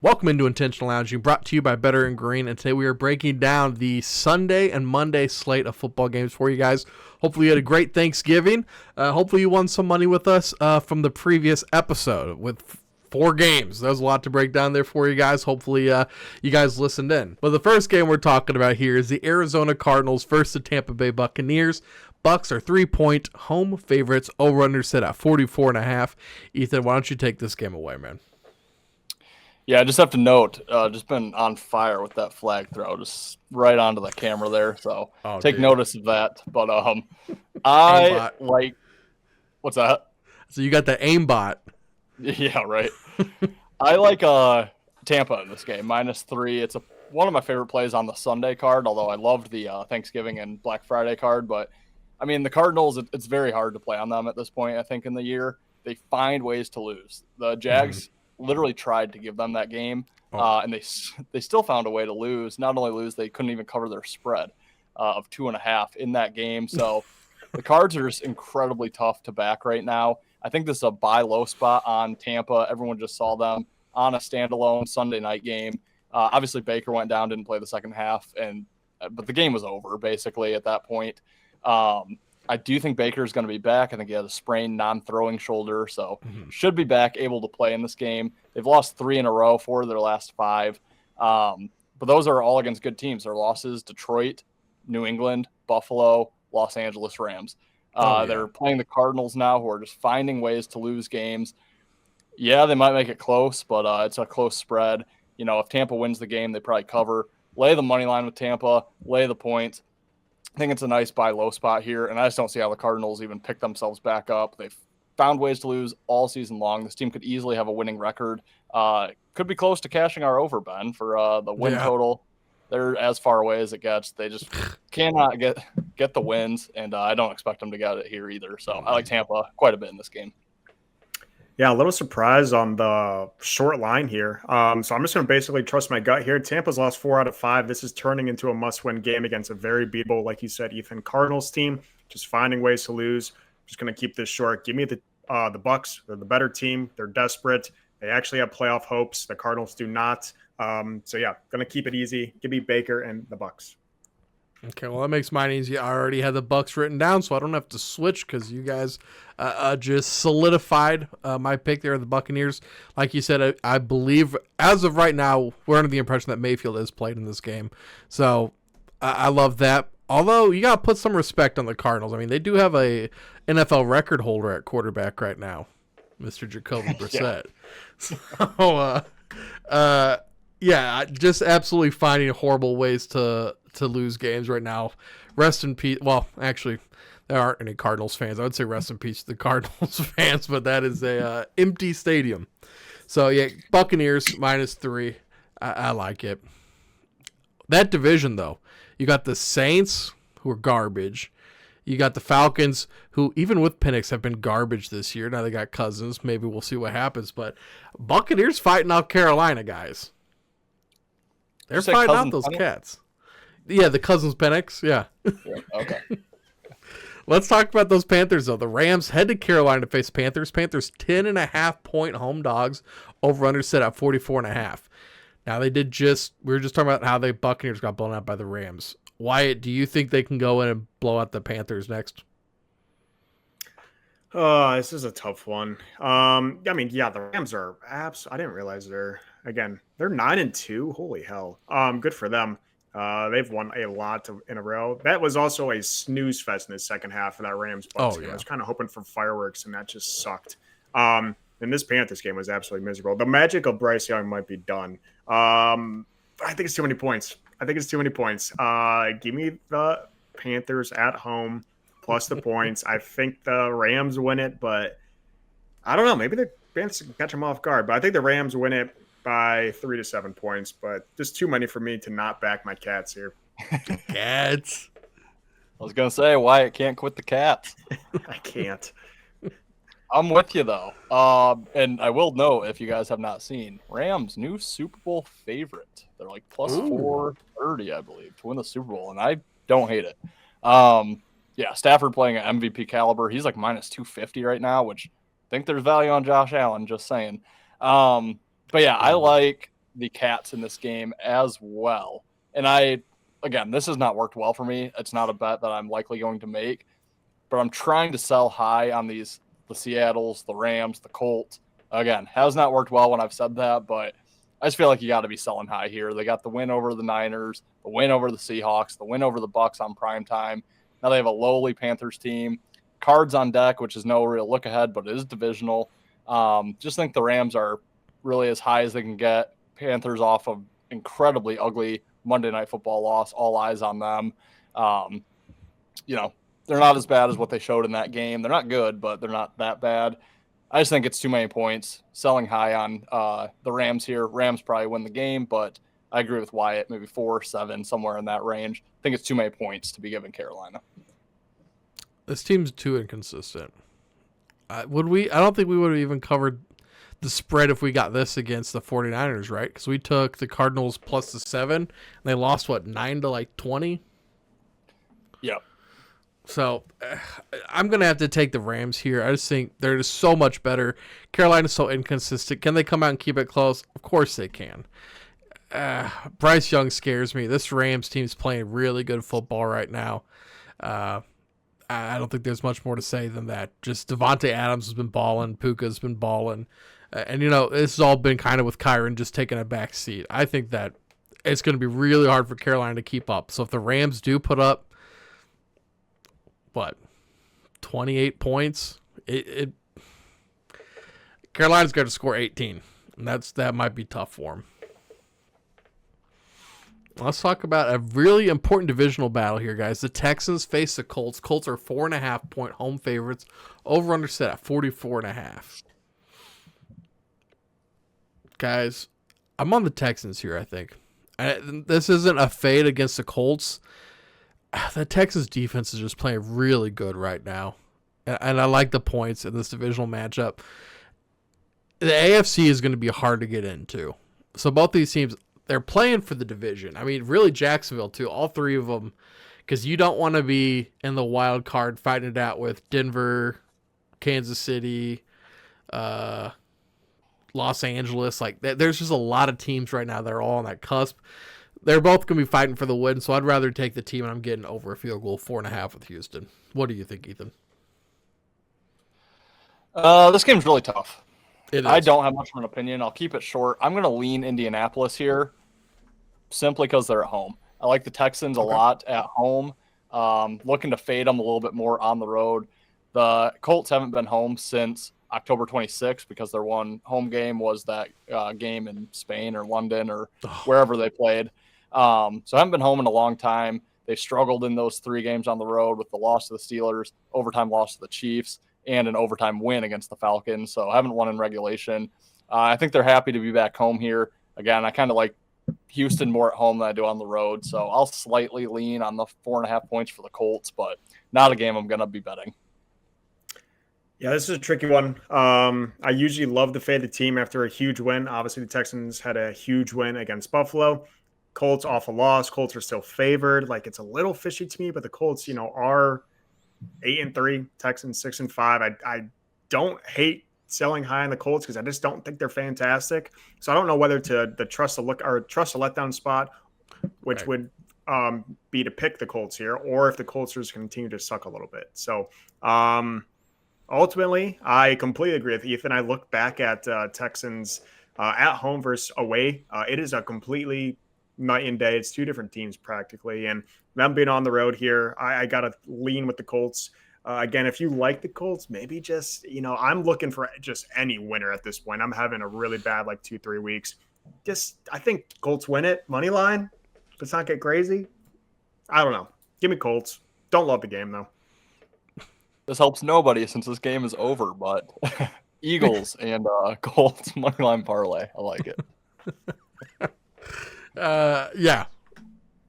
Welcome into Intentional Lounging, brought to you by Better and Green. And today we are breaking down the Sunday and Monday slate of football games for you guys. Hopefully you had a great Thanksgiving. Hopefully you won some money with us from the previous episode with 4 games. There's a lot to break down there for you guys. Hopefully you guys listened in. But the first game we're talking about here is the Arizona Cardinals versus the Tampa Bay Buccaneers. Bucks are 3-point home favorites. Over-under set at 44.5. Ethan, why don't you take this game away, man? Yeah, I just have to note, just been on fire with that flag throw, just right onto the camera there. So take notice of that. But I like, what's that? So you got the aimbot. Yeah, right. I like Tampa in this game, -3. It's one of my favorite plays on the Sunday card, although I loved the Thanksgiving and Black Friday card. But, I mean, the Cardinals, it's very hard to play on them at this point, I think, in the year. They find ways to lose. The Jags literally tried to give them that game, and they still found a way to lose. Not only lose, they couldn't even cover their spread of 2.5 in that game. So the Cards are just incredibly tough to back right now. I think this is a buy low spot on Tampa. Everyone just saw them on a standalone Sunday night game. Obviously, Baker went down, didn't play the second half, but the game was over basically at that point. I do think Baker is going to be back. I think he had a sprained non-throwing shoulder, so should be back, able to play in this game. They've lost 3 in a row, 4 of their last 5. But those are all against good teams. Their losses, Detroit, New England, Buffalo, Los Angeles Rams. They're playing the Cardinals now, who are just finding ways to lose games. Yeah, they might make it close, but it's a close spread. You know, if Tampa wins the game, they probably cover. Lay the money line with Tampa, lay the points. I think it's a nice buy low spot here, and I just don't see how the Cardinals even pick themselves back up. They've found ways to lose all season long. This team could easily have a winning record. Could be close to cashing our over, Ben, for the win total. They're as far away as it gets. They just cannot get the wins, and I don't expect them to get it here either. So I like Tampa quite a bit in this game. Yeah, a little surprise on the short line here. So I'm just going to basically trust my gut here. Tampa's lost 4 out of 5. This is turning into a must-win game against a very beatable, like you said, Ethan, Cardinals team. Just finding ways to lose. Just going to keep this short. Give me the Bucs. They're the better team. They're desperate. They actually have playoff hopes. The Cardinals do not. So yeah, going to keep it easy. Give me Baker and the Bucs. Okay, well, that makes mine easy. I already had the Bucks written down, so I don't have to switch because you guys just solidified my pick there of the Buccaneers. Like you said, I believe as of right now, we're under the impression that Mayfield is played in this game. So I love that. Although you got to put some respect on the Cardinals. I mean, they do have a NFL record holder at quarterback right now, Mr. Jacoby Brissett. So, yeah, just absolutely finding horrible ways to lose games right now. Rest in peace. Well, actually, there aren't any Cardinals fans. I would say rest in peace to the Cardinals fans, but that is a empty stadium. So, yeah, Buccaneers -3. I like it. That division, though, you got the Saints, who are garbage. You got the Falcons, who even with Penix have been garbage this year. Now they got Cousins. Maybe we'll see what happens. But Buccaneers fighting out Carolina, guys. They're fighting out those cats. Yeah, the Cousins Penix. Yeah. Okay. Let's talk about those Panthers, though. The Rams head to Carolina to face Panthers. Panthers 10.5-point home dogs. Over-under set at 44.5. Now, we were just talking about how the Buccaneers got blown out by the Rams. Wyatt, do you think they can go in and blow out the Panthers next? This is a tough one. I mean, yeah, the Rams are I didn't realize they're 9-2. Holy hell. Good for them. They've won a lot in a row. That was also a snooze fest in the second half of that Rams Bucks game. I was kind of hoping for fireworks, and that just sucked. And this Panthers game was absolutely miserable. The magic of Bryce Young might be done. I think it's too many points. Give me the Panthers at home plus the points. I think the Rams win it, but I don't know. Maybe the Panthers can catch them off guard. But I think the Rams win it by 3 to 7 points. But just too many for me to not back my Cats here. Cats. I was going to say, Wyatt can't quit the Cats. I can't. I'm with you, though. And I will note, if you guys have not seen, Rams, new Super Bowl favorite. They're like plus 430, I believe, to win the Super Bowl, and I don't hate it. Yeah, Stafford playing at MVP caliber. He's like -250 right now, which I think there's value on Josh Allen, just saying. But yeah, I like the Cats in this game as well. And again, this has not worked well for me. It's not a bet that I'm likely going to make, but I'm trying to sell high on the Seattles, the Rams, the Colts. Again, has not worked well when I've said that, but I just feel like you got to be selling high here. They got the win over the Niners, the win over the Seahawks, the win over the Bucks on primetime. Now they have a lowly Panthers team. Cards on deck, which is no real look ahead, but it is divisional. Just think the Rams are really as high as they can get. Panthers off of incredibly ugly Monday Night Football loss. All eyes on them. They're not as bad as what they showed in that game. They're not good, but they're not that bad. I just think it's too many points. Selling high on the Rams here. Rams probably win the game, but I agree with Wyatt. Maybe 4-7, somewhere in that range. I think it's too many points to be given Carolina. This team's too inconsistent. I don't think we would have even covered the spread if we got this against the 49ers, right? Because we took the Cardinals plus the 7, and they lost, 9 to 20? Yep. So I'm going to have to take the Rams here. I just think they're just so much better. Carolina's so inconsistent. Can they come out and keep it close? Of course they can. Bryce Young scares me. This Rams team's playing really good football right now. I don't think there's much more to say than that. Just Devontae Adams has been balling. Puka's been balling. And, this has all been kind of with Kyron just taking a back seat. I think that it's going to be really hard for Carolina to keep up. So if the Rams do put up, 28 points, Carolina's got to score 18. And that might be tough for them. Let's talk about a really important divisional battle here, guys. The Texans face the Colts. Colts are 4.5-point home favorites. Over under set at 44.5. Guys, I'm on the Texans here, I think. This isn't a fade against the Colts. The Texans defense is just playing really good right now. And I like the points in this divisional matchup. The AFC is going to be hard to get into. So both these teams, they're playing for the division. I mean, really Jacksonville too, all three of them, because you don't want to be in the wild card fighting it out with Denver, Kansas City, Los Angeles. There's just a lot of teams right now that are all on that cusp. They're both going to be fighting for the win, so I'd rather take the team, and I'm getting over a field goal, 4.5 with Houston. What do you think, Ethan? This game's really tough. It is. I don't have much of an opinion. I'll keep it short. I'm going to lean Indianapolis here simply because they're at home. I like the Texans a lot at home. Looking to fade them a little bit more on the road. The Colts haven't been home since October 26th because their one home game was that game in Spain or London or wherever they played. So I haven't been home in a long time. They struggled in those 3 games on the road with the loss to the Steelers, overtime loss to the Chiefs, and an overtime win against the Falcons. So I haven't won in regulation. I think they're happy to be back home here. Again, I kind of like Houston more at home than I do on the road. So I'll slightly lean on the 4.5 points for the Colts, but not a game I'm going to be betting. Yeah, this is a tricky one. I usually love to fade the team after a huge win. Obviously, the Texans had a huge win against Buffalo. Colts off a loss. Colts are still favored. It's a little fishy to me, but the Colts, are 8-3, Texans 6-5. I don't hate selling high on the Colts because I just don't think they're fantastic. So I don't know whether to trust a letdown spot, which would be to pick the Colts here, or if the Colts just continue to suck a little bit. So ultimately, I completely agree with Ethan. I look back at Texans at home versus away. It is a completely night and day. It's 2 different teams practically, and them being on the road here, I got to lean with the Colts. Again, if you like the Colts, maybe just, I'm looking for just any winner at this point. I'm having a really bad 2-3 weeks. I think Colts win it. Money line. Let's not get crazy. I don't know. Give me Colts. Don't love the game though. This helps nobody since this game is over, but Eagles and Colts moneyline parlay. I like it.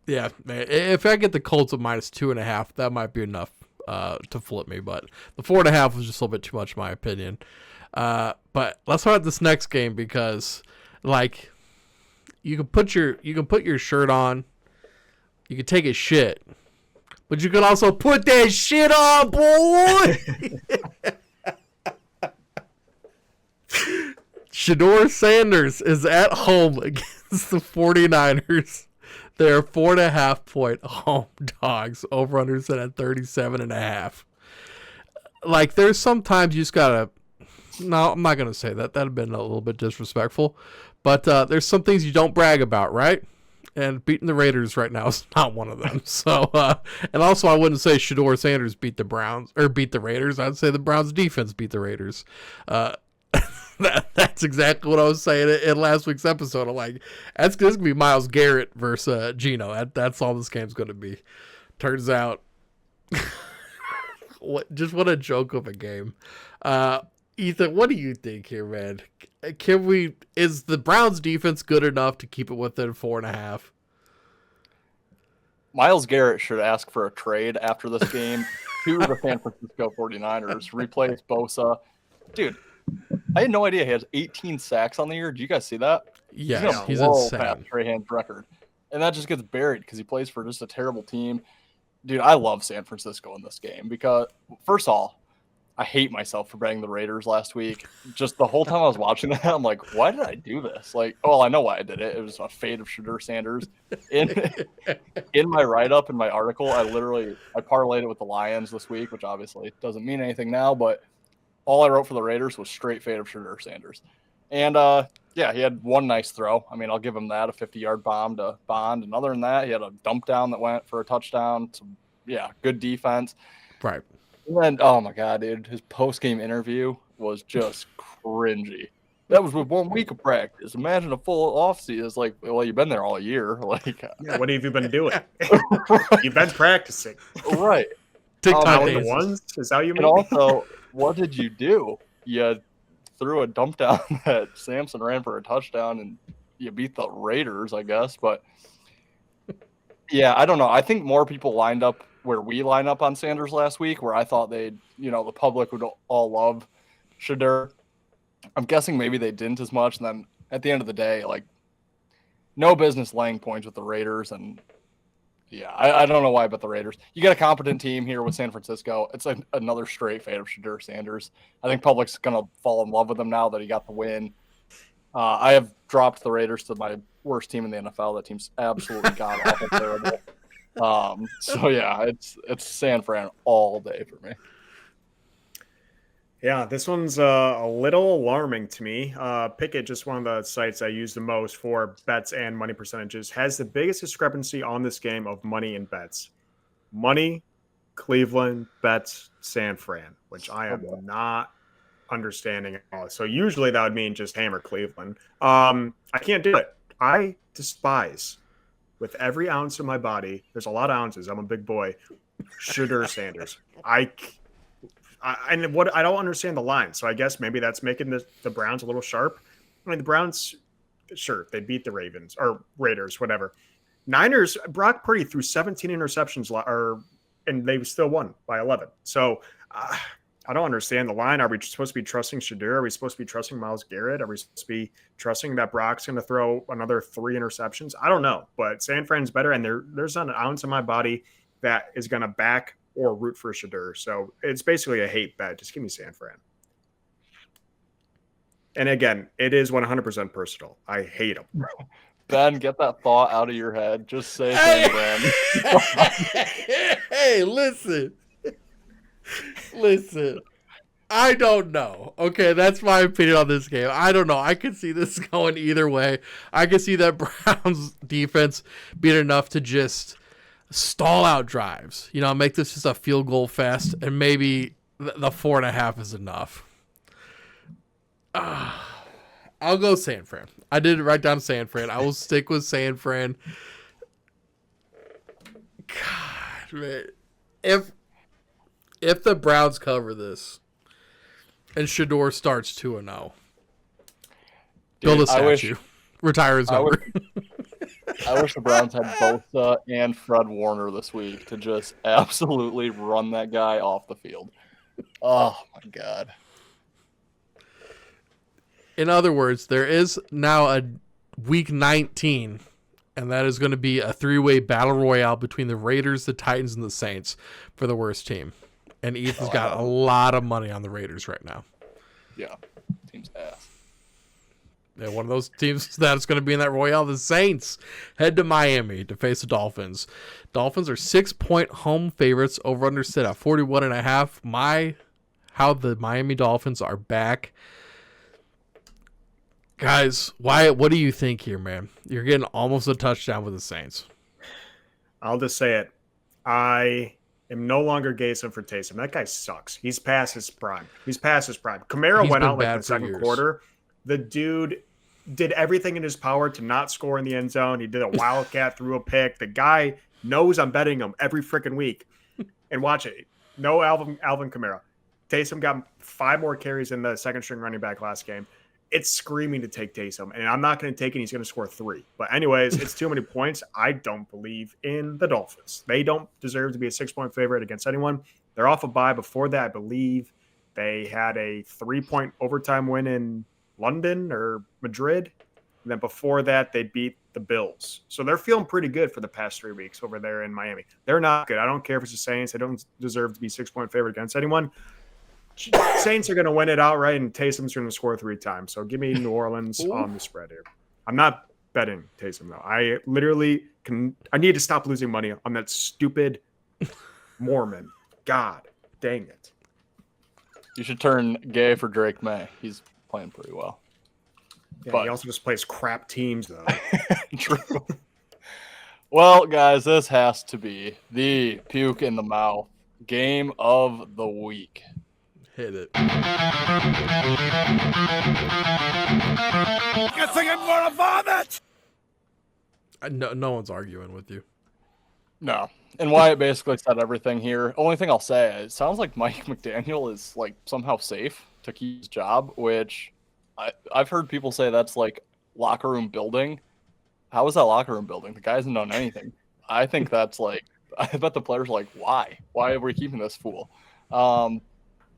Yeah, man. If I get the Colts at -2.5, that might be enough to flip me. But the 4.5 was just a little bit too much, in my opinion. But let's talk about this next game because, you can put your shirt on, you can take a shit, but you can also put that shit on, boy. Shador Sanders is at home against the 49ers. They're 4.5-point home dogs. Over-under set at 37.5. Like, there's sometimes you just gotta. No, I'm not gonna say that. That'd have been a little bit disrespectful. But there's some things you don't brag about, right? And beating the Raiders right now is not one of them. So, and also I wouldn't say Shador Sanders beat the Browns or beat the Raiders. I'd say the Browns defense beat the Raiders. That's exactly what I was saying in last week's episode. I'm like, this going to be Myles Garrett versus Geno. That's all this game's going to be. Turns out, what a joke of a game. Ethan, what do you think here, man? Is the Browns defense good enough to keep it within 4.5? Myles Garrett should ask for a trade after this game to the San Francisco 49ers. Replace Bosa. Dude, I had no idea he has 18 sacks on the year. Did you guys see that? Yeah, he's insane. Past Strahan's record. And that just gets buried because he plays for just a terrible team. Dude, I love San Francisco in this game because, first of all, I hate myself for betting the Raiders last week. Just the whole time I was watching that, I'm like, why did I do this? Like, I know why I did it. It was a fate of Shador Sanders. In my write-up, in my article, I parlayed it with the Lions this week, which obviously doesn't mean anything now, but all I wrote for the Raiders was straight fate of Shador Sanders. And, yeah, he had one nice throw. I mean, I'll give him that, a 50-yard bomb to Bond. And other than that, he had a dump down that went for a touchdown. So, yeah, good defense. Right. And oh my God, dude, his post-game interview was just cringy. That was with 1 week of practice. Imagine a full offseason. It's like, well, you've been there all year. Like, yeah, what have you been doing? You've been practicing, right? TikTok the ones. Is how you mean? And also, what did you do? You threw a dump down that Samson ran for a touchdown, and you beat the Raiders, I guess. But yeah, I don't know. I think more people lined up where we line up on Sanders last week, where I thought the public would all love Shador. I'm guessing maybe they didn't as much. And then at the end of the day, like, no business laying points with the Raiders. And yeah, I don't know why, but the Raiders. You got a competent team here with San Francisco. It's another straight fate of Shador Sanders. I think public's going to fall in love with him now that he got the win. I have dropped the Raiders to my worst team in the NFL. That team's absolutely god-awful terrible. So yeah, it's San Fran all day for me. Yeah, this one's a little alarming to me. Pickett, just one of the sites I use the most for bets and money percentages, has the biggest discrepancy on this game of money and bets. Money, Cleveland, bets, San Fran, which I am not understanding at all. So usually that would mean just hammer Cleveland. I can't do it. I despise, with every ounce of my body, there's a lot of ounces, I'm a big boy, Shador Sanders. I don't understand the line. So I guess maybe that's making the Browns a little sharp. I mean, the Browns, sure, they beat the Ravens or Raiders, whatever. Niners, Brock Purdy threw 17 interceptions, and they still won by 11. So I don't understand the line. Are we supposed to be trusting Shador? Are we supposed to be trusting Myles Garrett? Are we supposed to be trusting that Brock's going to throw another 3 interceptions? I don't know, but San Fran's better, and there's not an ounce of my body that is going to back or root for Shador. So it's basically a hate bet. Just give me San Fran. And again, it is 100% personal. I hate him. Ben, get that thought out of your head. Just say San Fran. Hey, listen. I don't know. Okay, that's my opinion on this game. I don't know. I could see this going either way. I could see that Browns defense being enough to just stall out drives. Make this just a field goal fest, and maybe the 4.5 is enough. I'll go San Fran. I did write down San Fran. I will stick with San Fran. God, man. If the Browns cover this and Shador starts 2-0, build a statue. Retire his number. I wish the Browns had Bosa and Fred Warner this week to just absolutely run that guy off the field. Oh, my God. In other words, there is now a week 19, and that is going to be a 3-way battle royale between the Raiders, the Titans, and the Saints for the worst team. And Ethan's got a lot of money on the Raiders right now. Yeah, team's ass. And one of those teams that's going to be in that Royale, the Saints, head to Miami to face the Dolphins. Dolphins are 6-point home favorites. Over under sit at 41.5. How the Miami Dolphins are back. Guys, Wyatt, what do you think here, man? You're getting almost a touchdown with the Saints. I'll just say it. I am no longer gazing for Taysom. That guy sucks. He's past his prime. Kamara went out like in the second quarter. The dude did everything in his power to not score in the end zone. He did a wildcat, threw a pick. The guy knows I'm betting him every freaking week. And watch it. No Alvin Kamara. Taysom got 5 more carries in the second string running back last game. It's screaming to take Taysom, and I'm not going to take it. He's going to score 3. But anyways, it's too many points. I don't believe in the Dolphins. They don't deserve to be a 6-point favorite against anyone. They're off a bye. Before that, I believe they had a 3-point overtime win in London or Madrid. And then before that, they beat the Bills. So they're feeling pretty good for the past 3 weeks over there in Miami. They're not good. I don't care if it's the Saints. They don't deserve to be 6-point favorite against anyone. Saints are going to win it outright, and Taysom's going to score 3 times. So give me New Orleans on the spread here. I'm not betting Taysom, though. I literally I need to stop losing money on that stupid Mormon. God dang it. You should turn gay for Drake May. He's playing pretty well. Yeah, but he also just plays crap teams, though. True. Well, guys, this has to be the puke in the mouth game of the week. Hit it. You think I'm gonna vomit? No one's arguing with you. No. And Wyatt basically said everything here. Only thing I'll say, it sounds like Mike McDaniel is like somehow safe to keep his job, which I've heard people say that's like locker room building. How is that locker room building? The guy hasn't done anything. I think that's like, I bet the players are like, why? Why are we keeping this fool?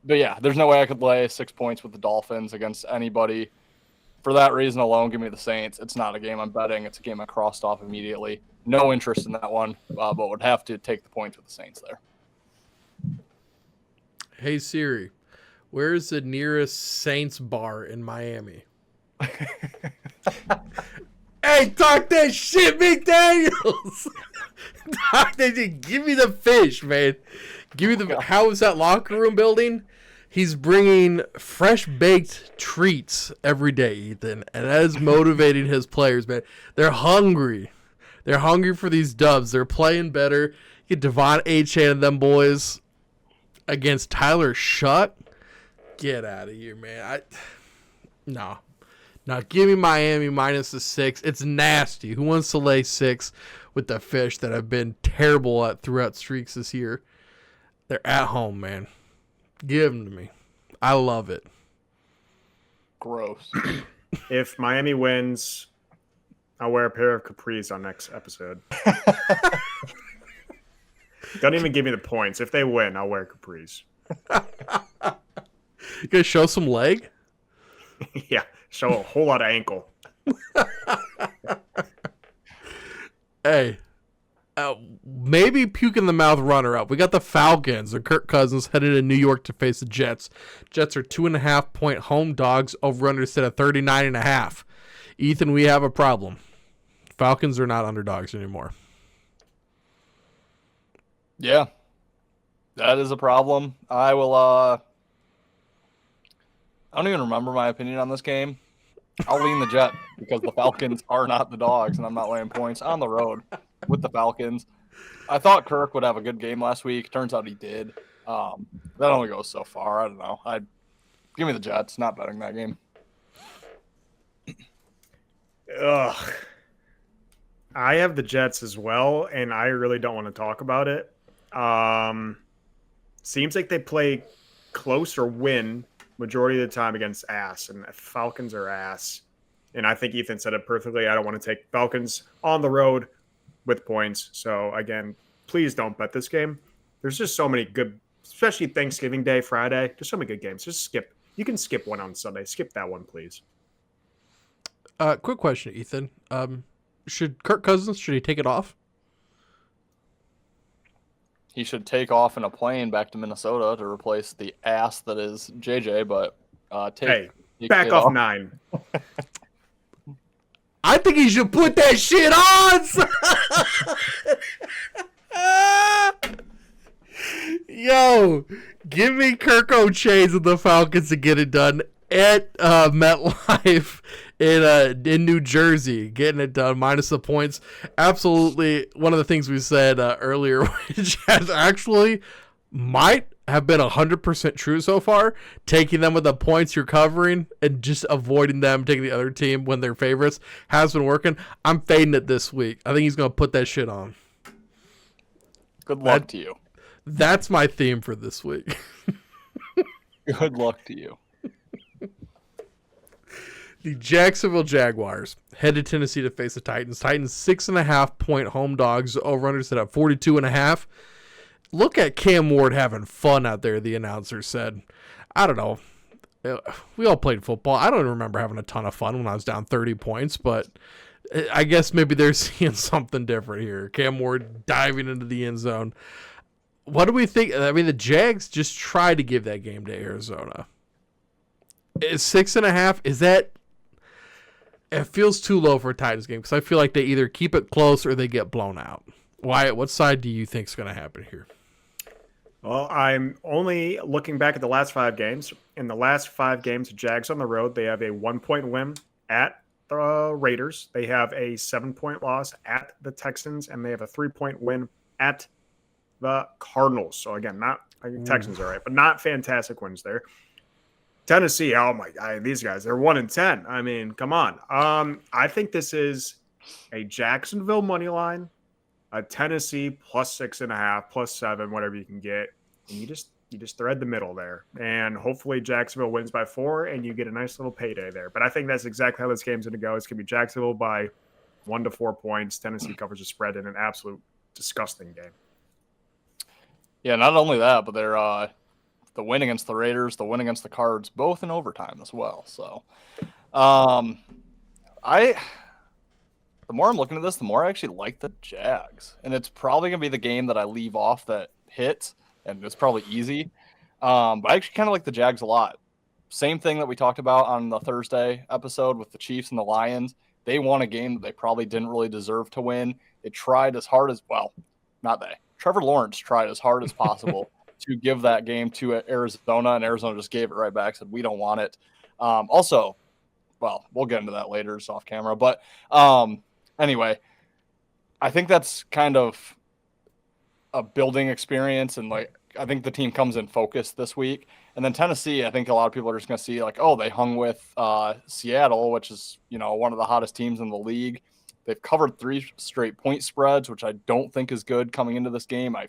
But yeah, there's no way I could lay 6 points with the Dolphins against anybody. For that reason alone, give me the Saints. It's not a game I'm betting. It's a game I crossed off immediately. No interest in that one, but would have to take the points with the Saints there. Hey Siri, where's the nearest Saints bar in Miami? Hey, talk that shit, McDaniels. Talk that shit. Give me the fish, man. Give me the. How is that locker room building? He's bringing fresh baked treats every day, Ethan, and that is motivating his players, man. They're hungry. They're hungry for these dubs. They're playing better. Get Devon Achane and them boys against Tyler Shutt. Get out of here, man. No. Now give me Miami minus the 6. It's nasty. Who wants to lay 6 with the fish that have been terrible at throughout streaks this year? They're at home, man. Give them to me. I love it. Gross. If Miami wins, I'll wear a pair of capris on next episode. Don't even give me the points. If they win, I'll wear capris. You gonna show some leg? Yeah, show a whole lot of ankle. Hey, maybe puke in the mouth runner up. We got the Falcons or Kirk Cousins headed to New York to face the Jets. Jets are 2.5-point home dogs. Over under set at 39.5. Ethan, we have a problem. Falcons are not underdogs anymore. Yeah, that is a problem. I will. I don't even remember my opinion on this game. I'll lean the Jet because the Falcons are not the dogs, and I'm not laying points on the road with the Falcons. I thought Kirk would have a good game last week. Turns out he did. That only goes so far. I don't know. Give me the Jets. Not betting that game. Ugh. I have the Jets as well, and I really don't want to talk about it. Seems like they play close or win majority of the time against ass, and Falcons are ass. And I think Ethan said it perfectly. I don't want to take Falcons on the road with points. So again, please don't bet this game. There's just so many good, especially Thanksgiving Day, Friday. There's so many good games. Just skip. You can skip one on Sunday. Skip that one, please. Quick question, Ethan. Should Kirk Cousins, should he take it off? He should take off in a plane back to Minnesota to replace the ass that is JJ, but back off 9. I think he should put that shit on. Yo, give me Kirko Chains and the Falcons to get it done at MetLife in New Jersey, getting it done minus the points. Absolutely, one of the things we said earlier, which has actually might have been 100% true so far. Taking them with the points you're covering and just avoiding them taking the other team when they're favorites has been working. I'm fading it this week. I think he's gonna put that shit on. Good luck to you. That's my theme for this week. Good luck to you. The Jacksonville Jaguars head to Tennessee to face the Titans. Titans 6.5-point home dogs. Over-under set at 42.5. Look at Cam Ward having fun out there, the announcer said. I don't know. We all played football. I don't remember having a ton of fun when I was down 30 points, but I guess maybe they're seeing something different here. Cam Ward diving into the end zone. What do we think? I mean, the Jags just tried to give that game to Arizona. Is 6.5, is that... It feels too low for a Titans game because I feel like they either keep it close or they get blown out. Wyatt, what side do you think is going to happen here? Well, I'm only looking back at the last 5 games. In the last 5 games, Jags on the road, they have a 1-point win at the Raiders. They have a 7-point loss at the Texans, and they have a 3-point win at the Cardinals. So again, not Texans are right, but not fantastic wins there. Tennessee, oh my God, these guys, they're 1-10. I mean, come on. I think this is a Jacksonville money line, a Tennessee plus 6.5, plus 7, whatever you can get. And you just thread the middle there. And hopefully Jacksonville wins by 4 and you get a nice little payday there. But I think that's exactly how this game's going to go. It's going to be Jacksonville by 1 to 4 points. Tennessee covers the spread in an absolute disgusting game. Yeah, not only that, but they're the win against the Raiders, the win against the Cards, both in overtime as well. So, the more I'm looking at this, the more I actually like the Jags, and it's probably gonna be the game that I leave off that hits, and it's probably easy. But I actually kind of like the Jags a lot. Same thing that we talked about on the Thursday episode with the Chiefs and the Lions. They won a game that they probably didn't really deserve to win. They tried as hard as not they. Trevor Lawrence tried as hard as possible to give that game to Arizona, and Arizona just gave it right back, said, we don't want it. Also, well, we'll get into that later, it's off camera. But anyway, I think that's kind of a building experience, and I think the team comes in focused this week. And then Tennessee, I think a lot of people are just going to see they hung with Seattle, which is, one of the hottest teams in the league. They've covered 3 straight point spreads, which I don't think is good coming into this game. I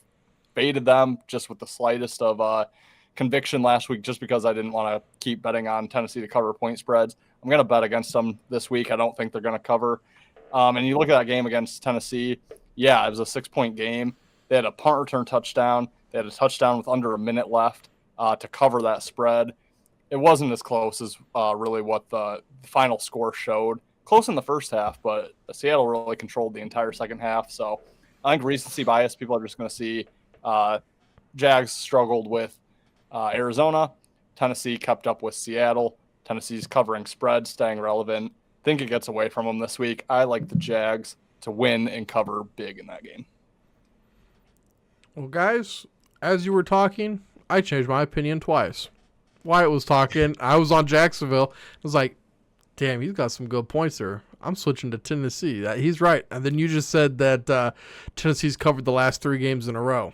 faded them just with the slightest of conviction last week just because I didn't want to keep betting on Tennessee to cover point spreads. I'm going to bet against them this week. I don't think they're going to cover. And you look at that game against Tennessee, it was a 6-point game. They had a punt return touchdown. They had a touchdown with under a minute left to cover that spread. It wasn't as close as really what the final score showed. Close in the first half, but Seattle really controlled the entire second half. So I think recency bias, people are just going to see Jags struggled with Arizona. Tennessee kept up with Seattle. Tennessee's covering spread, staying relevant. Think it gets away from them this week. I like the Jags to win and cover big in that game. Well, guys, as you were talking, I changed my opinion twice. Wyatt was talking. I was on Jacksonville. I was like, damn, he's got some good points there. I'm switching to Tennessee. He's right. And then you just said that Tennessee's covered the last 3 games in a row.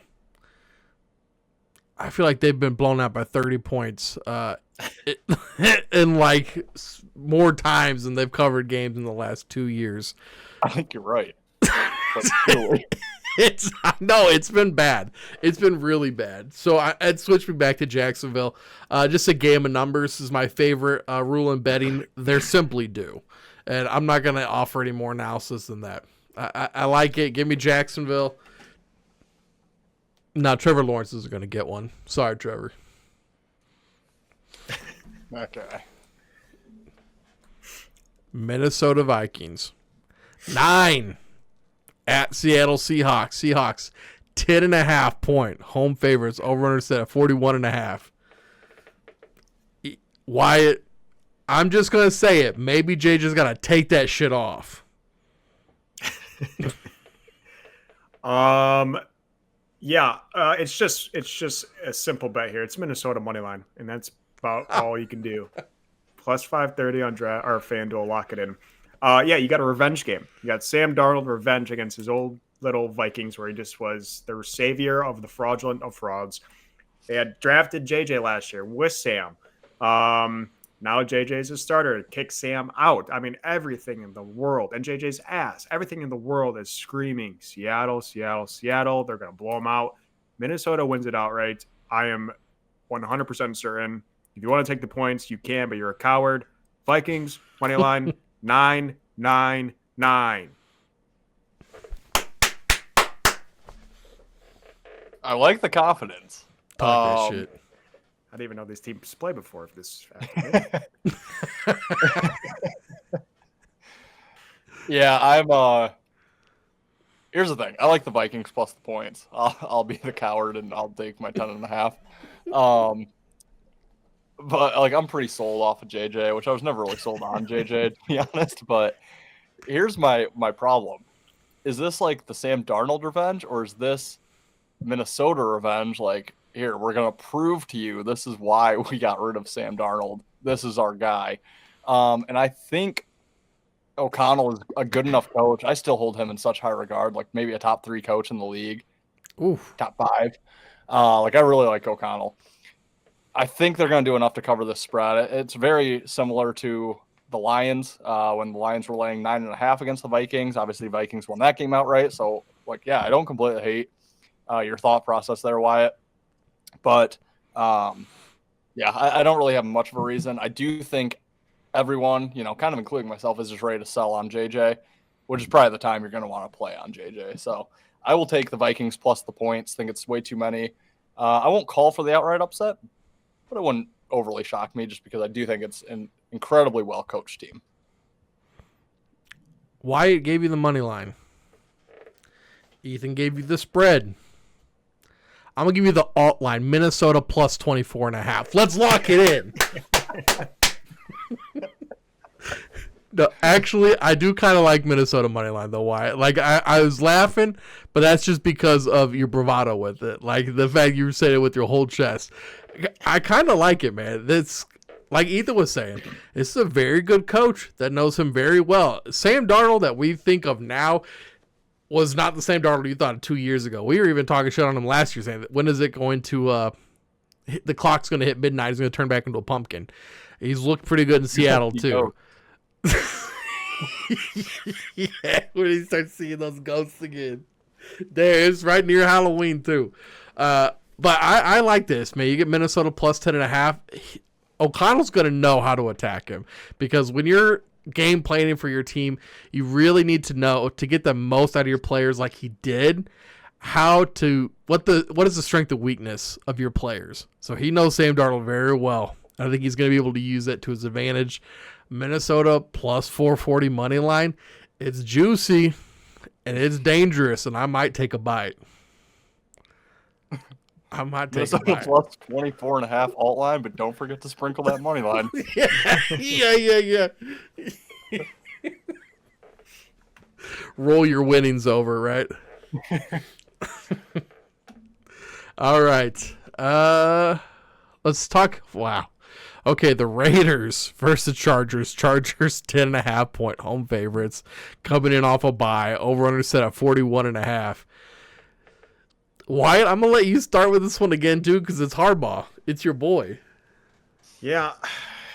I feel like they've been blown out by 30 points in more times than they've covered games in the last 2 years. I think you're right. It's been bad. It's been really bad. So I'd switch me back to Jacksonville. Just a game of numbers is my favorite rule in betting. They're simply due. And I'm not going to offer any more analysis than that. I like it. Give me Jacksonville. No, Trevor Lawrence is going to get one. Sorry, Trevor. Okay. Minnesota Vikings. 9 at Seattle Seahawks. Seahawks 10.5-point home favorites. Over-under set at 41.5. Wyatt, I'm just going to say it. Maybe JJ's got to take that shit off. Yeah, it's just a simple bet here. It's Minnesota money line, and that's about all you can do. Plus 530 on draft or FanDuel, lock it in. Yeah, you got a revenge game. You got Sam Darnold revenge against his old little Vikings, where he just was the savior of the fraudulent of frauds. They had drafted JJ last year with Sam. Now JJ's a starter. Kick Sam out. I mean, everything in the world, and JJ's ass, everything in the world is screaming Seattle, Seattle, Seattle. They're going to blow them out. Minnesota wins it outright. I am 100% certain. If you want to take the points, you can, but you're a coward. Vikings, money line, 9-9-9. I like the confidence. Talk that shit. I didn't even know these teams play before. If this, yeah, I'm. Here's the thing. I like the Vikings plus the points. I'll be the coward and I'll take my 10.5. But like I'm pretty sold off of JJ, which I was never really sold on JJ to be honest. But here's my problem: is this like the Sam Darnold revenge, or is this Minnesota revenge? Like, here, we're gonna prove to you this is why we got rid of Sam Darnold. This is our guy, and I think O'Connell is a good enough coach. I still hold him in such high regard, like maybe a top 3 coach in the league, Oof. top 5. Like I really like O'Connell. I think they're going to do enough to cover this spread. It's very similar to the Lions when the Lions were laying 9.5 against the Vikings. Obviously, Vikings won that game outright. So, like, yeah, I don't completely hate your thought process there, Wyatt. But, yeah, I don't really have much of a reason. I do think everyone, you know, kind of including myself, is just ready to sell on JJ, which is probably the time you're going to want to play on JJ. So I will take the Vikings plus the points. Think it's way too many. I won't call for the outright upset, but it wouldn't overly shock me just because I do think it's an incredibly well-coached team. Wyatt gave you the money line. Ethan gave you the spread. I'm going to give you the alt line, Minnesota plus 24.5. Let's lock it in. No, actually, I do kind of like Minnesota money line, though, Wyatt. Like, I was laughing, but that's just because of your bravado with it. Like, the fact you said it with your whole chest. I kind of like it, man. That's like Ethan was saying. This is a very good coach that knows him very well. Sam Darnold that we think of now was not the same Darnold you thought of 2 years ago. We were even talking shit on him last year, saying, when is it going to the clock's going to hit midnight. He's going to turn back into a pumpkin. He's looked pretty good in Seattle, too. Yeah, when he starts seeing those ghosts again. There, it's right near Halloween, too. But I like this, man. You get Minnesota plus 10.5. O'Connell's going to know how to attack him. Because when you're game planning for your team, you really need to know, to get the most out of your players like he did, what is the strength and weakness of your players. So he knows Sam Darnold very well. I think he's going to be able to use that to his advantage. Minnesota plus 440 money line. It's juicy and it's dangerous, and I might take a bite. I might take Minnesota a bite. plus 24.5 alt line, but don't forget to sprinkle that money line. Yeah. Roll your winnings over, right? All right. Let's talk. Wow. Okay, the Raiders versus the Chargers. Chargers 10.5 point home favorites, coming in off a bye. Over under set at 41.5. Wyatt, I'm gonna let you start with this one again too, because it's Harbaugh. It's your boy. Yeah,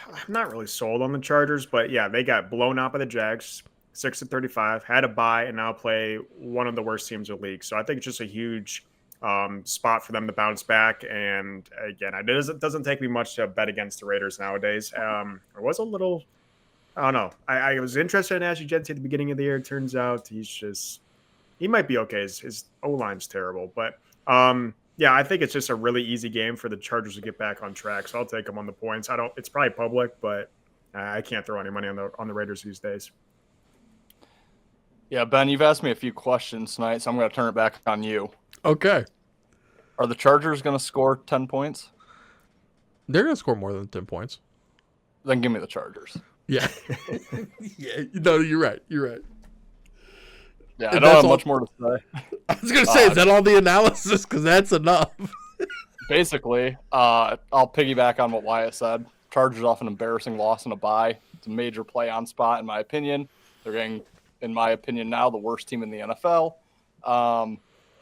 I'm not really sold on the Chargers, but yeah, they got blown out by the Jags, 6-35, had a bye, and now play one of the worst teams in the league. So I think it's just a huge spot for them to bounce back. And again, it doesn't take me much to bet against the Raiders nowadays. I was a little, I don't know. I was interested in Ashley Jensen at the beginning of the year. It turns out he might be okay. His O-line's terrible, but yeah, I think it's just a really easy game for the Chargers to get back on track. So I'll take them on the points. It's probably public, but I can't throw any money on the Raiders these days. Yeah, Ben, you've asked me a few questions tonight, so I'm going to turn it back on you. Okay. Are the Chargers going to score 10 points? They're going to score more than 10 points. then give me the Chargers. Yeah. Yeah. No, you're right. You're right. Yeah, And I don't have all- much more to say. I was going to say, is that all the analysis? Because that's enough. Basically, I'll piggyback on what Wyatt said. Chargers off an embarrassing loss in a bye. It's a major play on spot, in my opinion. They're getting, in my opinion, now the worst team in the NFL.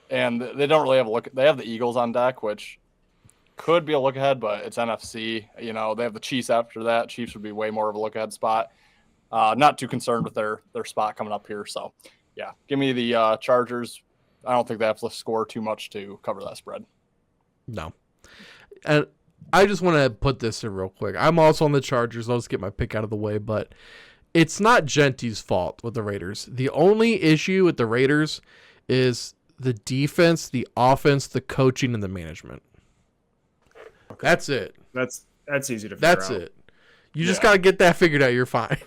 And they don't really have a look. They have the Eagles on deck, which could be a look ahead, but it's NFC. You know, they have the Chiefs after that. Chiefs would be way more of a look ahead spot. Not too concerned with their spot coming up here. So, yeah, give me the Chargers. I don't think they have to score too much to cover that spread. No. And I just want to put this in real quick. I'm also on the Chargers. I'll just get my pick out of the way, but it's not Genty's fault with the Raiders. The only issue with the Raiders is the defense, the offense, the coaching, and the management. Okay. That's it. That's easy to figure That's out. it. You just got to get that figured out. You're fine.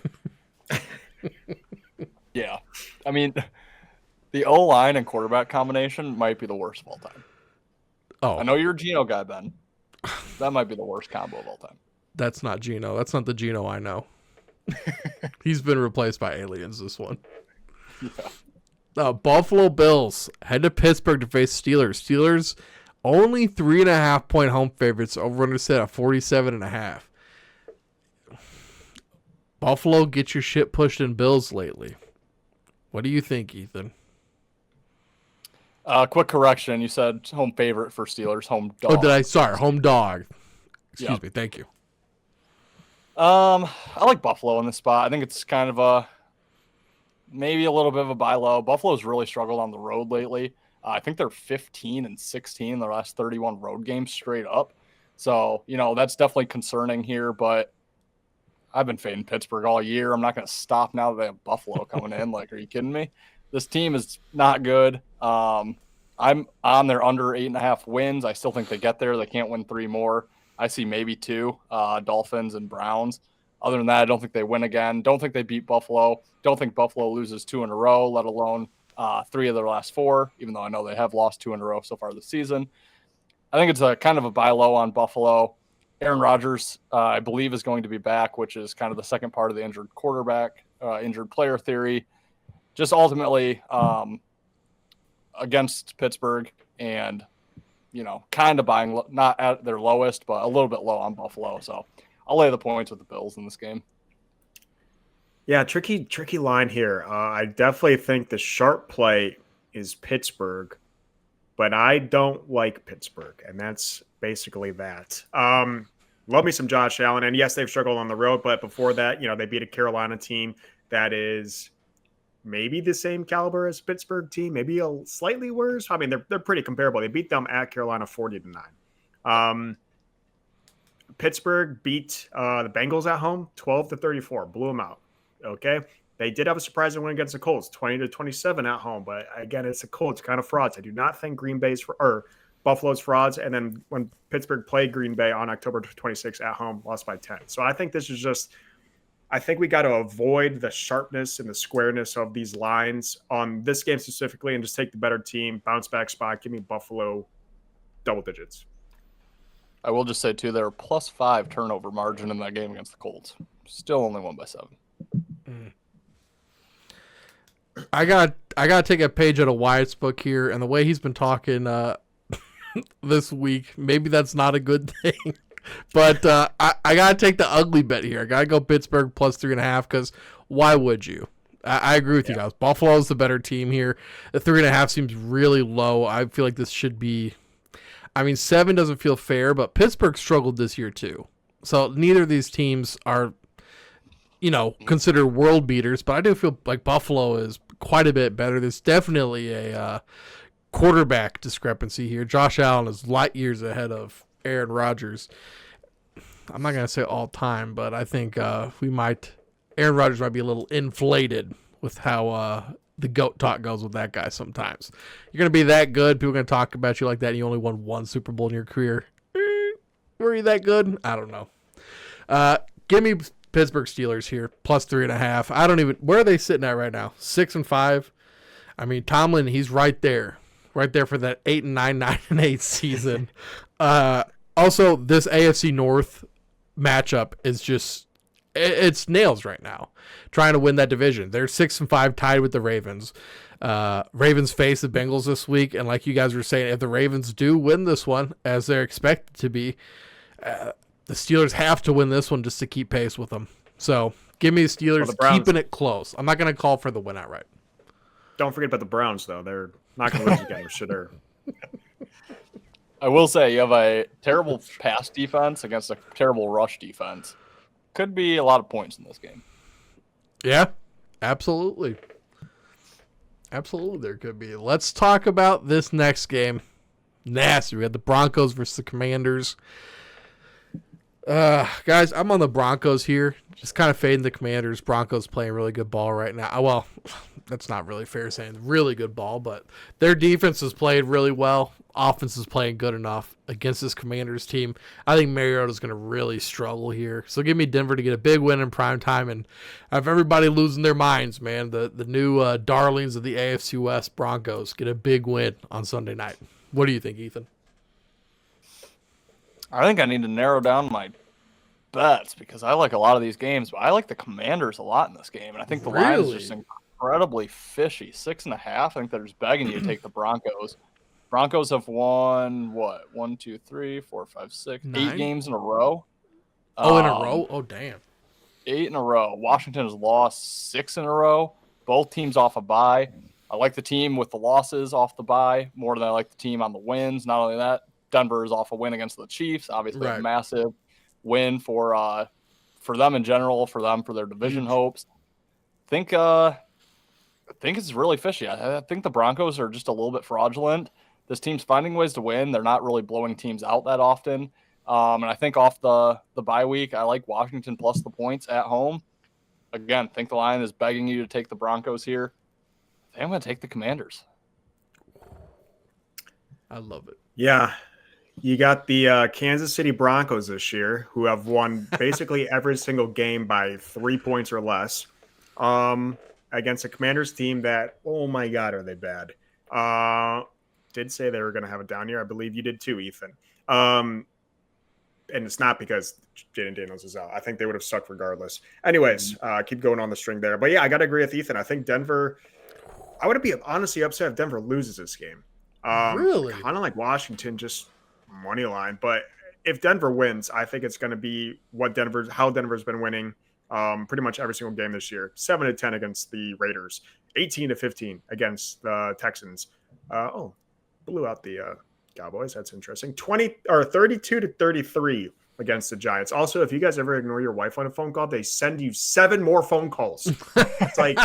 Yeah. I mean, the O-line and quarterback combination might be the worst of all time. Oh, I know you're a Geno guy, Ben. That might be the worst combo of all time. that's not Geno. That's not the Geno I know. He's been replaced by aliens, this one. Yeah. Buffalo Bills head to Pittsburgh to face Steelers. Steelers only 3.5 point home favorites. Over under set at 47.5. Buffalo, get your shit pushed in Bills lately. What do you think, Ethan? Quick correction. You said home favorite for Steelers, home dog. Oh, did I? Sorry, home dog. Excuse Yep. me. Thank you. I like Buffalo in this spot. I think it's kind of maybe a little bit of a buy low. Buffalo's really struggled on the road lately. I think they're 15-16 in their last 31 road games straight up. So, you know, that's definitely concerning here, but I've been fading Pittsburgh all year. I'm not going to stop now that they have Buffalo coming in. Like, are you kidding me? This team is not good. I'm on their under 8.5 wins. I still think they get there. They can't win 3 more. I see maybe 2, Dolphins and Browns. Other than that, I don't think they win again. Don't think they beat Buffalo. Don't think Buffalo loses 2 in a row, let alone 3 of their last 4, even though I know they have lost 2 in a row so far this season. I think it's a kind of a buy low on Buffalo. Aaron Rodgers, I believe, is going to be back, which is kind of the second part of the injured quarterback, injured player theory. Just ultimately against Pittsburgh and, you know, kind of buying, not at their lowest, but a little bit low on Buffalo. So I'll lay the points with the Bills in this game. Yeah, tricky line here. I definitely think the sharp play is Pittsburgh, but I don't like Pittsburgh, and that's basically that. Love me some Josh Allen, and yes, they've struggled on the road, but before that, you know, they beat a Carolina team that is maybe the same caliber as Pittsburgh team, maybe a slightly worse. I mean, they're pretty comparable. They beat them at Carolina 40-9. Pittsburgh beat the Bengals at home 12-34, blew them out. Okay, they did have a surprising win against the Colts, 20-27 at home. But again, it's the Colts, kind of frauds. I do not think Green Bay's or Buffalo's frauds. And then when Pittsburgh played Green Bay on October 26th at home, lost by 10. So I think this is just. I think we got to avoid the sharpness and the squareness of these lines on this game specifically, and just take the better team, bounce back spot. Give me Buffalo double digits. I will just say, too, they're +5 turnover margin in that game against the Colts. Still only won by 7. I got to take a page out of Wyatt's book here, and the way he's been talking this week, maybe that's not a good thing. But I got to take the ugly bet here. I got to go Pittsburgh +3.5 because why would you? I agree with you guys. Buffalo's the better team here. The 3.5 seems really low. I feel like this should be. I mean, 7 doesn't feel fair, but Pittsburgh struggled this year too. So neither of these teams are, you know, considered world beaters. But I do feel like Buffalo is quite a bit better. There's definitely a quarterback discrepancy here. Josh Allen is light years ahead of Aaron Rodgers. I'm not gonna say all time, but I think Aaron Rodgers might be a little inflated with how the GOAT talk goes with that guy sometimes. You're going to be that good, people are going to talk about you like that, and you only won 1 Super Bowl in your career. Were you that good? I don't know. Give me Pittsburgh Steelers here, +3.5. I don't even – where are they sitting at right now? 6-5? I mean, Tomlin, he's right there for that 8-9, 9-8 season. Also, this AFC North matchup is just it's nails right now, trying to win that division. They're 6-5, tied with the Ravens. Ravens face the Bengals this week, and like you guys were saying, if the Ravens do win this one, as they're expected to be, the Steelers have to win this one just to keep pace with them. So give me the Steelers keeping it close. I'm not going to call for the win outright. Don't forget about the Browns, though. They're not going to lose again, for sure. I will say you have a terrible pass defense against a terrible rush defense. Could be a lot of points in this game. Yeah, absolutely. Absolutely, there could be. Let's talk about this next game. Nasty. We got the Broncos versus the Commanders. Guys, I'm on the Broncos here. Just kind of fading the Commanders. Broncos playing really good ball right now. Well, that's not really fair saying really good ball, but their defense has played really well. Offense is playing good enough against this Commanders team. I think Mariota's going to really struggle here. So give me Denver to get a big win in primetime and have everybody losing their minds, man. The new darlings of the AFC West Broncos get a big win on Sunday night. What do you think, Ethan? I think I need to narrow down my bets because I like a lot of these games, but I like the Commanders a lot in this game. And I think the line is just incredibly fishy. 6.5. I think they're just begging you to take the Broncos. Broncos have won, 1, 2, 3, 4, 5, 6, 9? 8 games in a row. Oh, in a row? Oh, damn. 8 in a row. Washington has lost 6 in a row. Both teams off a bye. I like the team with the losses off the bye more than I like the team on the wins. Not only that, Denver is off a win against the Chiefs. Obviously, a massive win for them in general, for their division hopes. I think it's really fishy. I think the Broncos are just a little bit fraudulent. This team's finding ways to win. They're not really blowing teams out that often. And I think off the bye week, I like Washington plus the points at home. Again, I think the line is begging you to take the Broncos here. I think I'm going to take the Commanders. I love it. Yeah. You got the Kansas City Broncos this year, who have won basically every single game by 3 points or less, against a Commanders team that, oh my God, are they bad? Did say they were going to have a down year. I believe you did too, Ethan. And it's not because Jaden Daniels is out. I think they would have sucked regardless. Anyways, keep going on the string there. But yeah, I got to agree with Ethan. I think Denver, I would be honestly upset if Denver loses this game. Really? Kind of like Washington, just money line. But if Denver wins, I think it's going to be how Denver's been winning pretty much every single game this year. 7-10 against the Raiders, 18-15 against the Texans. Blew out the Cowboys. That's interesting. 32-33 against the Giants. Also, if you guys ever ignore your wife on a phone call, they send you 7 more phone calls. It's like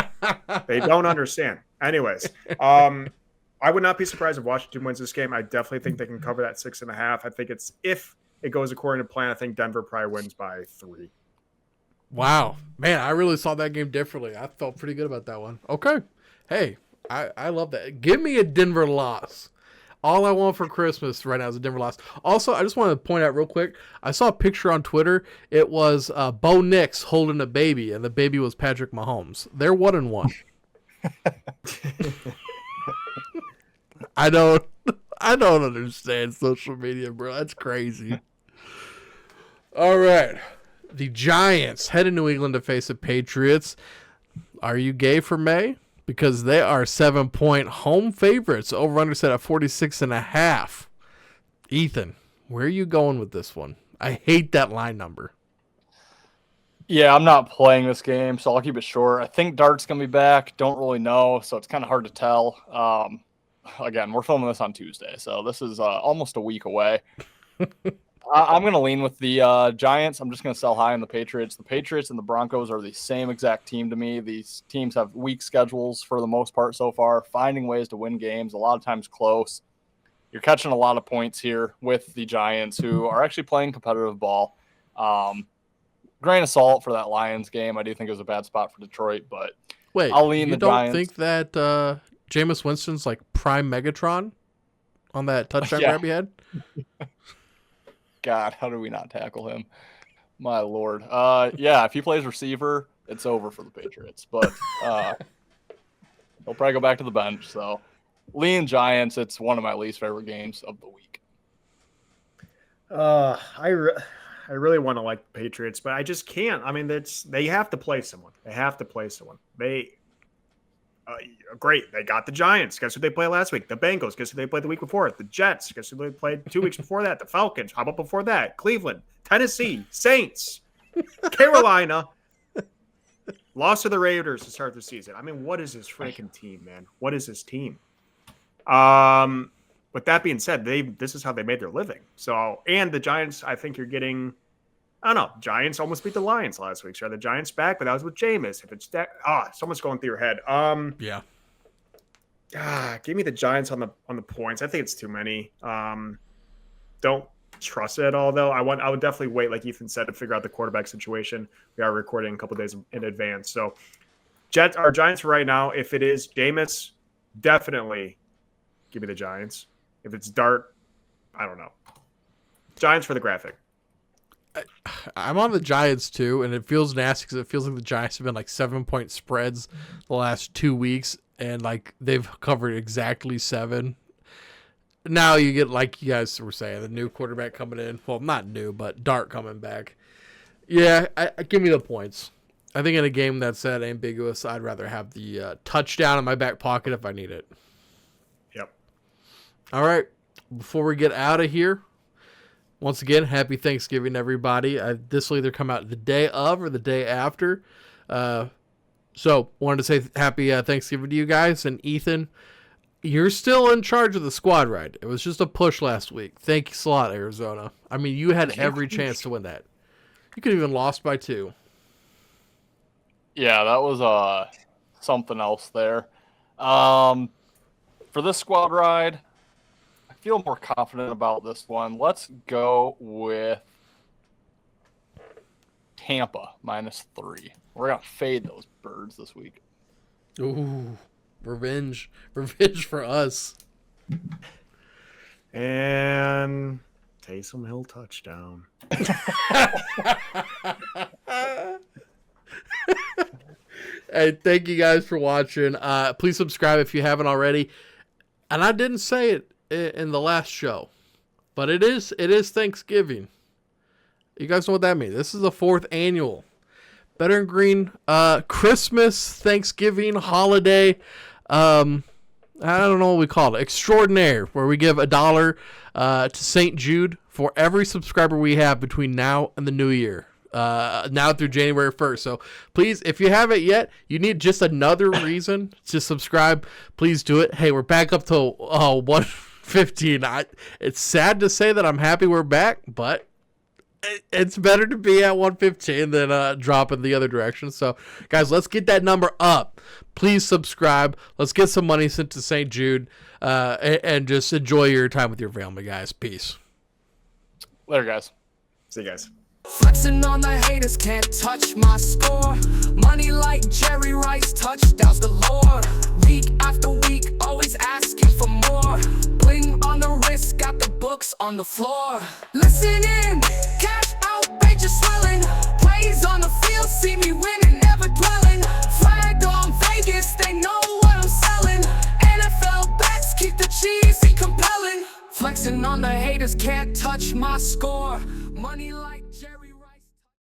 they don't understand. Anyways, I would not be surprised if Washington wins this game. I definitely think they can cover that 6.5. I think if it goes according to plan, I think Denver probably wins by 3. Wow. Man, I really saw that game differently. I felt pretty good about that one. Okay. Hey, I love that. Give me a Denver loss. All I want for Christmas right now is a Denver loss. Also, I just want to point out real quick, I saw a picture on Twitter. It was Bo Nix holding a baby, and the baby was Patrick Mahomes. They're 1-1. I don't understand social media, bro. That's crazy. All right. The Giants head to New England to face the Patriots. Are you gay for May? Because they are 7-point home favorites. Over-under set at 46.5. Ethan, where are you going with this one? I hate that line number. Yeah, I'm not playing this game, so I'll keep it short. I think Dart's going to be back. Don't really know, so it's kind of hard to tell. Again, we're filming this on Tuesday, so this is almost a week away. I'm going to lean with the Giants. I'm just going to sell high on the Patriots. The Patriots and the Broncos are the same exact team to me. These teams have weak schedules for the most part so far, finding ways to win games, a lot of times close. You're catching a lot of points here with the Giants, who are actually playing competitive ball. Grain of salt for that Lions game. I do think it was a bad spot for Detroit, but wait, I'll lean the Giants. You don't think that Jameis Winston's like prime Megatron on that touchdown grab he had? God, how do we not tackle him? My Lord. If he plays receiver, it's over for the Patriots. But he'll probably go back to the bench. So, lean Giants, it's one of my least favorite games of the week. I really want to like the Patriots, but I just can't. I mean, they have to play someone. They have to play someone. Great. They got the Giants. Guess who they played last week? The Bengals. Guess who they played the week before? The Jets. Guess who they played 2 weeks before that? The Falcons. How about before that? Cleveland, Tennessee, Saints, Carolina. Lost to the Raiders to start the season. I mean, what is this freaking team, man? What is this team? With that being said, this is how they made their living. So, and the Giants, I think you're getting, I don't know, Giants almost beat the Lions last week. So are the Giants back? But that was with Jameis. If it's that, someone's going through your head. Yeah. Give me the Giants on the points. I think it's too many. Don't trust it at all, though. I would definitely wait, like Ethan said, to figure out the quarterback situation. We are recording a couple days in advance. So, Giants right now, if it is Jameis, definitely give me the Giants. If it's Dart, I don't know. Giants for the graphic. I'm on the Giants too, and it feels nasty because it feels like the Giants have been like 7-point spreads the last 2 weeks, and like they've covered exactly 7. Now you get, like you guys were saying, the new quarterback coming in. Well, not new, but Dart coming back. Yeah, give me the points. I think in a game that's that ambiguous, I'd rather have the touchdown in my back pocket if I need it. Yep. All right. Before we get out of here, once again, happy Thanksgiving, everybody. This will either come out the day of or the day after. So wanted to say happy Thanksgiving to you guys. And Ethan, you're still in charge of the squad ride. It was just a push last week. Thank you a lot, Arizona. I mean, you had every chance to win that. You could have even lost by 2. Yeah, that was something else there. For this squad ride, I feel more confident about this one. Let's go with Tampa -3. We're going to fade those birds this week. Ooh, revenge. Revenge for us. And Taysom Hill touchdown. Hey, thank you guys for watching. Please subscribe if you haven't already. And I didn't say it in the last show, but it is Thanksgiving. You guys know what that means. This is the 4th annual Better and Green Christmas, Thanksgiving, holiday. I don't know what we call it. Extraordinaire, where we give $1 to St. Jude for every subscriber we have between now and the new year. Now through January 1st. So please, if you haven't yet, you need just another reason to subscribe. Please do it. Hey, we're back up to 115. It's sad to say that I'm happy we're back, but it's better to be at 115 than drop in the other direction. So, guys, let's get that number up. Please subscribe. Let's get some money sent to St. Jude and just enjoy your time with your family, guys. Peace. Later, guys. See you guys. Flexing on the haters, can't touch my score. Money like Jerry Rice, touchdowns galore. Week after week, always asking for more. Bling on the wrist, got the books on the floor. Listen in, cash out, page is swelling. Plays on the field, see me winning, never dwelling. Flag on Vegas, they know what I'm selling. NFL bets, keep the cheesy compelling. Flexing on the haters, can't touch my score. Money like